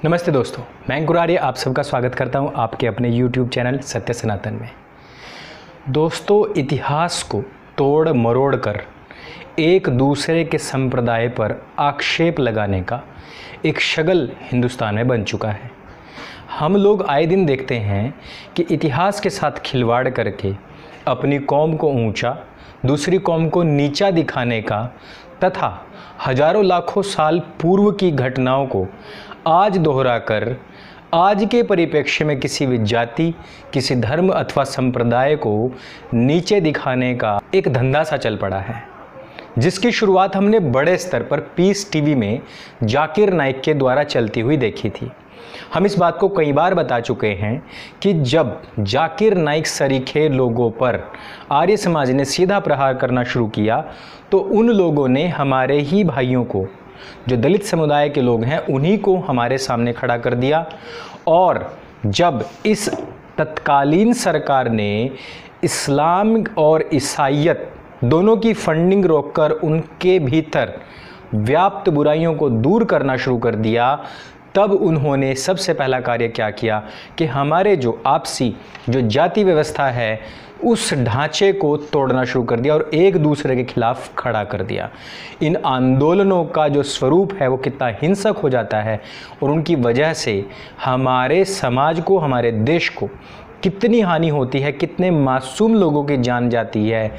नमस्ते दोस्तों, मैं अंकुर आर्य आप सबका स्वागत करता हूं आपके अपने YouTube चैनल सत्य सनातन में। दोस्तों, इतिहास को तोड़ मरोड़ कर एक दूसरे के संप्रदाय पर आक्षेप लगाने का एक शगल हिंदुस्तान में बन चुका है। हम लोग आए दिन देखते हैं कि इतिहास के साथ खिलवाड़ करके अपनी कौम को ऊंचा, दूसरी कौम को नीचा दिखाने का तथा हजारों लाखों साल पूर्व की घटनाओं को आज दोहराकर आज के परिप्रेक्ष्य में किसी भी जाति, किसी धर्म अथवा संप्रदाय को नीचे दिखाने का एक धंधा सा चल पड़ा है, जिसकी शुरुआत हमने बड़े स्तर पर पीस टीवी में जाकिर नाइक के द्वारा चलती हुई देखी थी। हम इस बात को कई बार बता चुके हैं कि जब जाकिर नाइक सरीखे लोगों पर आर्य समाज ने सीधा प्रहार करना शुरू किया तो उन लोगों ने हमारे ही भाइयों को, जो दलित समुदाय के लोग हैं, उन्हीं को हमारे सामने खड़ा कर दिया। और जब इस तत्कालीन सरकार ने इस्लाम और ईसाइयत दोनों की फंडिंग रोककर उनके भीतर व्याप्त बुराइयों को दूर करना शुरू कर दिया, तब उन्होंने सबसे पहला कार्य क्या किया कि हमारे जो आपसी जो जाति व्यवस्था है उस ढांचे को तोड़ना शुरू कर दिया और एक दूसरे के खिलाफ खड़ा कर दिया। इन आंदोलनों का जो स्वरूप है वो कितना हिंसक हो जाता है और उनकी वजह से हमारे समाज को, हमारे देश को कितनी हानि होती है, कितने मासूम लोगों की जान जाती है,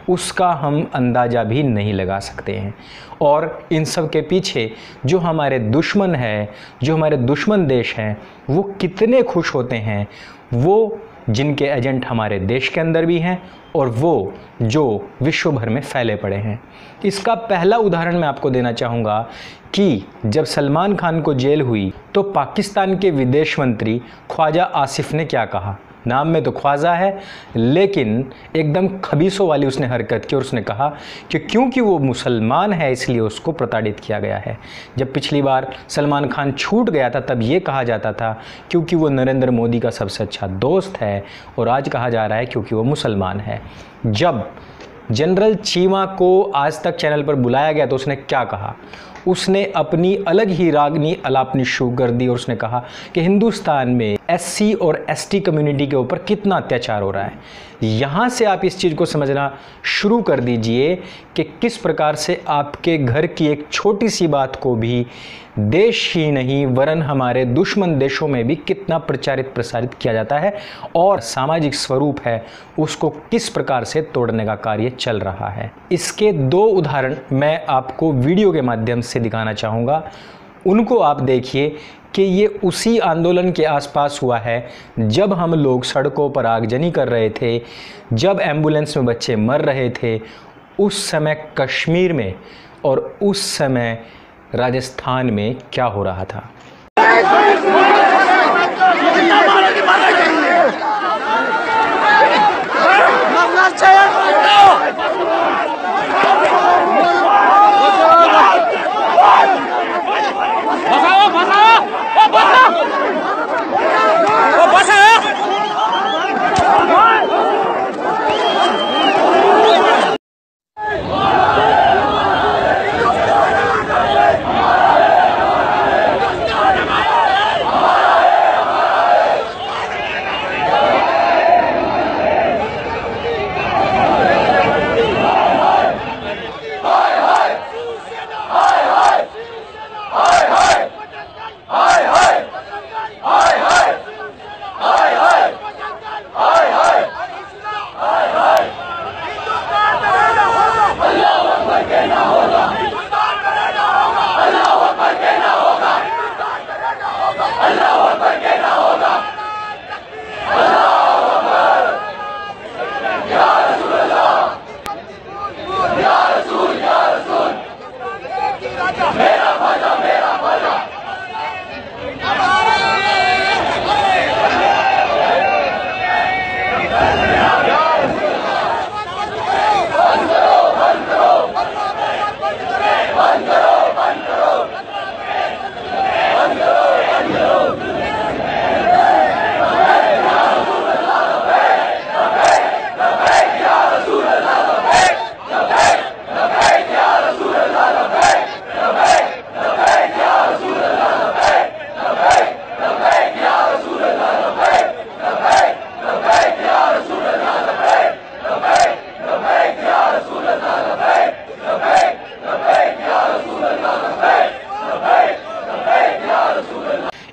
उसका हम अंदाज़ा भी नहीं लगा सकते हैं। और इन सब के पीछे जो हमारे दुश्मन है, जो हमारे दुश्मन देश हैं, वो कितने खुश होते हैं, वो जिनके एजेंट हमारे देश के अंदर भी हैं और वो जो विश्व भर में फैले पड़े हैं। इसका पहला उदाहरण मैं आपको देना चाहूँगा कि जब सलमान खान को जेल हुई तो पाकिस्तान के विदेश मंत्री ख्वाजा आसिफ ने क्या कहा। नाम में तो ख्वाजा है लेकिन एकदम खबीसों वाली उसने हरकत की और उसने कहा कि क्योंकि वो मुसलमान है इसलिए उसको प्रताड़ित किया गया है। जब पिछली बार सलमान खान छूट गया था तब ये कहा जाता था क्योंकि वो नरेंद्र मोदी का सबसे अच्छा दोस्त है, और आज कहा जा रहा है क्योंकि वो मुसलमान है। जब जनरल चीमा को आज तक चैनल पर बुलाया गया तो उसने क्या कहा, उसने अपनी अलग ही रागनी अलापनी शुरू कर दी और उसने कहा कि हिंदुस्तान में एससी और एसटी कम्युनिटी के ऊपर कितना अत्याचार हो रहा है। यहाँ से आप इस चीज़ को समझना शुरू कर दीजिए कि किस प्रकार से आपके घर की एक छोटी सी बात को भी देश ही नहीं वरन हमारे दुश्मन देशों में भी कितना प्रचारित प्रसारित किया जाता है और सामाजिक स्वरूप है उसको किस प्रकार से तोड़ने का कार्य चल रहा है। इसके दो उदाहरण मैं आपको वीडियो के माध्यम से दिखाना चाहूँगा। उनको आप देखिए कि ये उसी आंदोलन के आसपास हुआ है जब हम लोग सड़कों पर आगजनी कर रहे थे, जब एम्बुलेंस में बच्चे मर रहे थे, उस समय कश्मीर में और उस समय राजस्थान में क्या हो रहा था।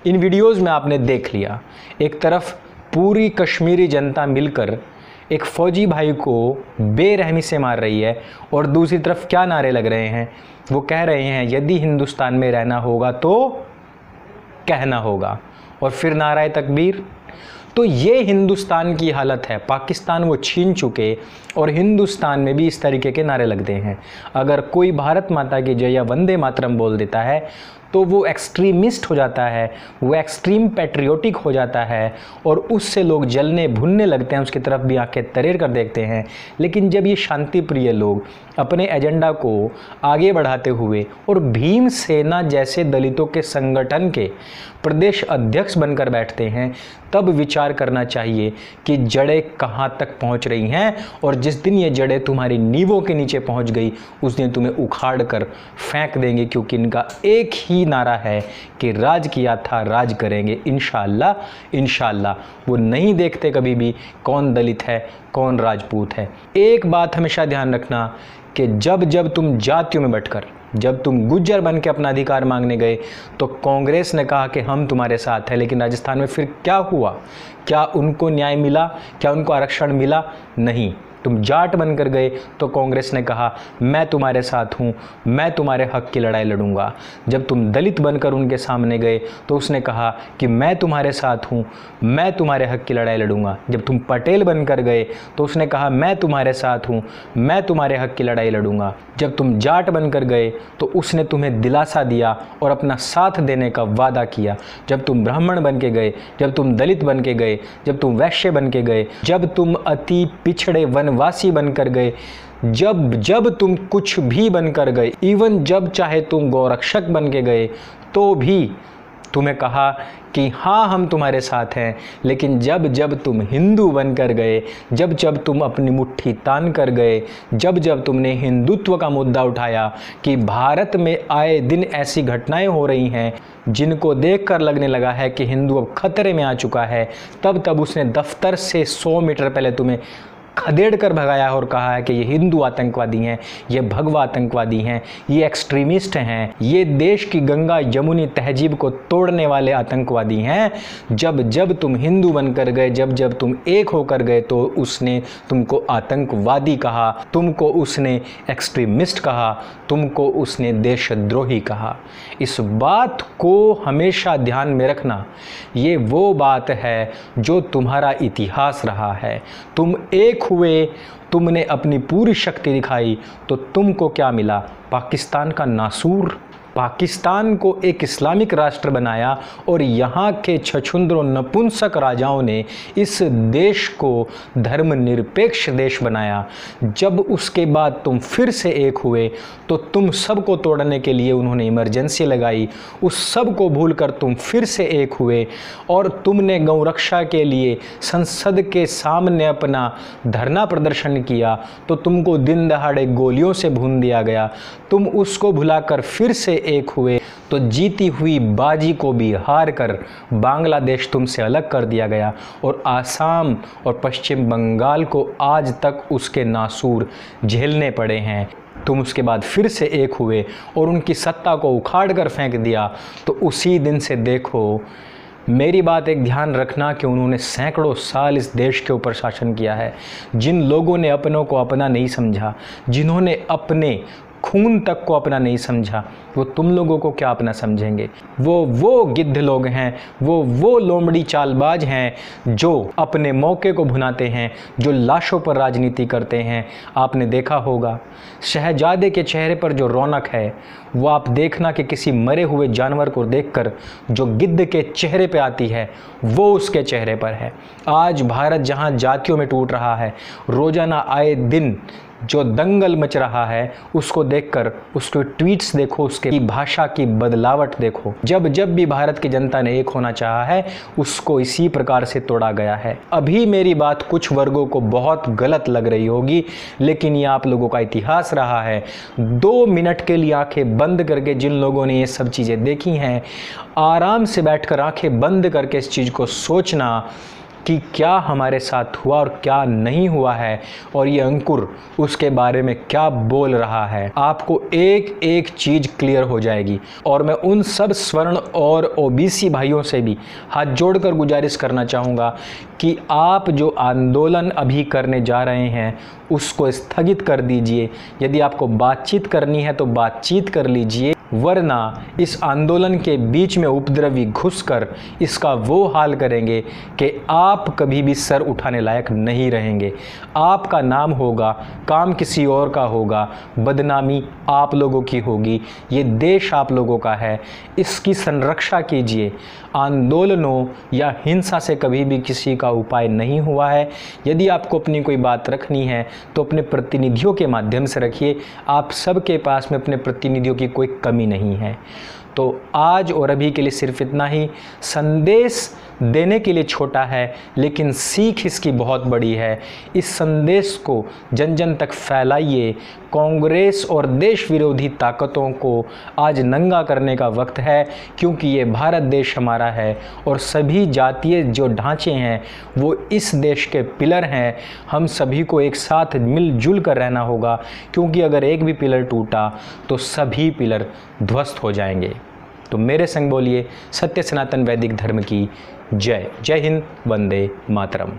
इन वीडियोज़ में आपने देख लिया, एक तरफ पूरी कश्मीरी जनता मिलकर एक फ़ौजी भाई को बेरहमी से मार रही है और दूसरी तरफ क्या नारे लग रहे हैं, वो कह रहे हैं यदि हिंदुस्तान में रहना होगा तो कहना होगा, और फिर नाराए तकबीर। तो ये हिंदुस्तान की हालत है। पाकिस्तान वो छीन चुके और हिंदुस्तान में भी इस तरीके के नारे लगते हैं। अगर कोई भारत माता की जय या वंदे मातरम बोल देता है तो वो एक्सट्रीमिस्ट हो जाता है, वो एक्सट्रीम पैट्रियोटिक हो जाता है और उससे लोग जलने भुनने लगते हैं, उसकी तरफ भी आंखें तरेर कर देखते हैं। लेकिन जब ये शांति प्रिय लोग अपने एजेंडा को आगे बढ़ाते हुए और भीम सेना जैसे दलितों के संगठन के प्रदेश अध्यक्ष बनकर बैठते हैं, तब विचार करना चाहिए कि जड़ें कहाँ तक पहुँच रही हैं, और जिस दिन ये जड़ें तुम्हारी नींवों के नीचे पहुँच गई उस दिन तुम्हें उखाड़ कर फेंक देंगे, क्योंकि इनका एक ही नारा है कि राज किया था राज करेंगे इंशाअल्लाह इंशाअल्लाह। वो नहीं देखते कभी भी कौन दलित है कौन राजपूत है। एक बात हमेशा ध्यान रखना कि जब जब तुम जातियों में बंटकर, जब तुम गुज्जर बन के अपना अधिकार मांगने गए तो कांग्रेस ने कहा कि हम तुम्हारे साथ हैं, लेकिन राजस्थान में फिर क्या हुआ? क्या उनको न्याय मिला? क्या उनको आरक्षण मिला? नहीं। तुम जाट बनकर गए तो कांग्रेस ने कहा मैं तुम्हारे साथ हूँ, मैं तुम्हारे हक की लड़ाई लड़ूंगा। जब तुम दलित बनकर उनके सामने गए तो उसने कहा कि मैं तुम्हारे साथ हूँ, मैं तुम्हारे हक की लड़ाई लड़ूंगा। जब तुम पटेल बनकर गए तो उसने कहा मैं तुम्हारे साथ हूँ, मैं तुम्हारे हक की लड़ाई लड़ूंगा। जब तुम जाट बनकर गए तो उसने तुम्हें दिलासा दिया और अपना साथ देने का वादा किया। जब तुम ब्राह्मण बन के गए, जब तुम दलित बन के गए, जब तुम वैश्य बन के गए, जब तुम अति पिछड़े वनवासी बनकर गए, जब जब तुम कुछ भी बनकर गए, इवन जब चाहे तुम गौरक्षक बन के गए, तो भी तुम्हें कहा कि हाँ हम तुम्हारे साथ हैं। लेकिन जब जब तुम हिंदू बनकर गए, जब जब तुम अपनी मुट्ठी तान कर गए, जब जब तुमने हिंदुत्व का मुद्दा उठाया कि भारत में आए दिन ऐसी घटनाएं हो रही हैं जिनको देखकर लगने लगा है कि हिंदू अब खतरे में आ चुका है, तब तब उसने दफ्तर से 100 मीटर पहले तुम्हें खदेड़ कर भगाया और कहा है कि ये हिंदू आतंकवादी हैं, ये भगवा आतंकवादी हैं, ये एक्सट्रीमिस्ट हैं, ये देश की गंगा यमुनी तहजीब को तोड़ने वाले आतंकवादी हैं। जब जब तुम हिंदू बनकर गए, जब जब तुम एक होकर गए तो उसने तुमको आतंकवादी कहा, तुमको उसने एक्सट्रीमिस्ट कहा, तुमको उसने देशद्रोही कहा। इस बात को हमेशा ध्यान में रखना। ये वो बात है जो तुम्हारा इतिहास रहा है। तुम एक हुए, तुमने अपनी पूरी शक्ति दिखाई, तो तुमको क्या मिला? पाकिस्तान का नासूर, पाकिस्तान को एक इस्लामिक राष्ट्र बनाया और यहाँ के छछुंदरों नपुंसक राजाओं ने इस देश को धर्मनिरपेक्ष देश बनाया। जब उसके बाद तुम फिर से एक हुए तो तुम सबको तोड़ने के लिए उन्होंने इमरजेंसी लगाई। उस सब को भूलकर तुम फिर से एक हुए और तुमने गौ रक्षा के लिए संसद के सामने अपना धरना प्रदर्शन किया, तो तुमको दिन दहाड़े गोलियों से भून दिया गया। तुम उसको भुलाकर फिर से एक हुए तो जीती हुई बाजी को भी हार कर बांग्लादेश तुमसे अलग कर दिया गया और आसाम और पश्चिम बंगाल को आज तक उसके नासूर झेलने पड़े हैं। तुम उसके बाद फिर से एक हुए और उनकी सत्ता को उखाड़ कर फेंक दिया। तो उसी दिन से देखो, मेरी बात एक ध्यान रखना कि उन्होंने सैकड़ों साल इस देश के ऊपर शासन किया है। जिन लोगों ने अपनों को अपना नहीं समझा, जिन्होंने अपने खून तक को अपना नहीं समझा, वो तुम लोगों को क्या अपना समझेंगे? वो गिद्ध लोग हैं, वो लोमड़ी चालबाज हैं जो अपने मौके को भुनाते हैं, जो लाशों पर राजनीति करते हैं। आपने देखा होगा शहजादे के चेहरे पर जो रौनक है वो आप देखना कि किसी मरे हुए जानवर को देखकर जो गिद्ध के चेहरे पे आती है वो उसके चेहरे पर है। आज भारत जहां जातियों में टूट रहा है, रोजाना आए दिन जो दंगल मच रहा है, उसको देखकर उसके ट्वीट्स देखो, उसके भाषा की बदलावट देखो। जब जब भी भारत की जनता ने एक होना चाहा है उसको इसी प्रकार से तोड़ा गया है। अभी मेरी बात कुछ वर्गों को बहुत गलत लग रही होगी, लेकिन ये आप लोगों का इतिहास रहा है। 2 मिनट के लिए आंखें बंद करके जिन लोगों ने ये सब चीज़ें देखी हैं, आराम से बैठकर आंखें बंद करके इस चीज़ को सोचना कि क्या हमारे साथ हुआ और क्या नहीं हुआ है, और ये अंकुर उसके बारे में क्या बोल रहा है, आपको एक एक चीज़ क्लियर हो जाएगी। और मैं उन सब स्वर्ण और ओबीसी भाइयों से भी हाथ जोड़कर गुजारिश करना चाहूँगा कि आप जो आंदोलन अभी करने जा रहे हैं उसको स्थगित कर दीजिए। यदि आपको बातचीत करनी है तो बातचीत कर लीजिए, वरना इस आंदोलन के बीच में उपद्रवी घुसकर इसका वो हाल करेंगे कि आप कभी भी सर उठाने लायक नहीं रहेंगे। आपका नाम होगा, काम किसी और का होगा, बदनामी आप लोगों की होगी। ये देश आप लोगों का है, इसकी संरक्षा कीजिए। आंदोलनों या हिंसा से कभी भी किसी का उपाय नहीं हुआ है। यदि आपको अपनी कोई बात रखनी है तो अपने प्रतिनिधियों के माध्यम से रखिए। आप सबके पास में अपने प्रतिनिधियों की कोई कमी नहीं है। तो आज और अभी के लिए सिर्फ इतना ही। संदेश देने के लिए छोटा है, लेकिन सीख इसकी बहुत बड़ी है। इस संदेश को जन जन तक फैलाइए। कांग्रेस और देश विरोधी ताकतों को आज नंगा करने का वक्त है, क्योंकि ये भारत देश हमारा है और सभी जातीय जो ढांचे हैं वो इस देश के पिलर हैं। हम सभी को एक साथ मिलजुल कर रहना होगा, क्योंकि अगर एक भी पिलर टूटा तो सभी पिलर ध्वस्त हो जाएंगे। तो मेरे संग बोलिए, सत्य सनातन वैदिक धर्म की जय। जय हिंद, वंदे मातरम।